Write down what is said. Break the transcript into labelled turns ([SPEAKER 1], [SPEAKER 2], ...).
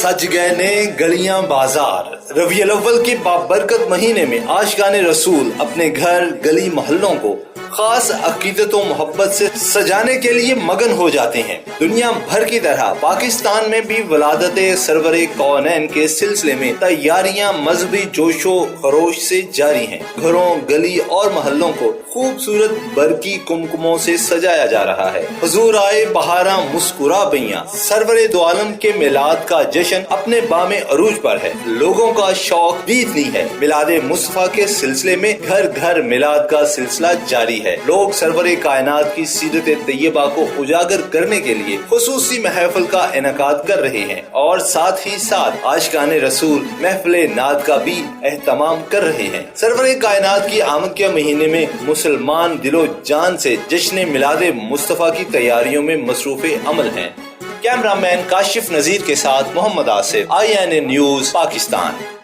[SPEAKER 1] सज गए ने गलियां बाजार। रबीउल अव्वल के बाबरकत महीने में आशिकाने रसूल अपने घर गली मोहल्लों को खास अकीदत और मोहब्बत से सजाने के लिए मगन हो जाते हैं। दुनिया भर की तरह पाकिस्तान में भी वलादत सरवरे कौनैन के सिलसिले में तैयारियां मजहबी जोशो खरोश से जारी हैं। घरों, गली और मोहल्लों को खूबसूरत बरकी कुमकुमों से सजाया जा रहा है। हुजूर आए बहारा मुस्कुरा बैया। सरवरे दो आलम के मिलाद का जश्न अपने बामे अरूज पर है। लोगों का शौक भी इतनी है। मिलाद मुस्तफा के सिलसिले में घर घर मिलाद का सिलसिला जारी है। लोग सरवरे कायनात की सीरत तैयबा को उजागर करने के लिए खुसूसी महफिल का इनेकाद कर रहे हैं और साथ ही साथ आशिकाने रसूल महफिल नाद का भी एहतमाम कर रहे हैं। सरवरे कायनात की आमद के महीने में मुसलमान दिलो जान से जश्न मिलाद मुस्तफा की तैयारियों में मसरूफ अमल हैं। कैमरामैन काशिफ नजीर के साथ मोहम्मद आसिफ, INA न्यूज़ पाकिस्तान।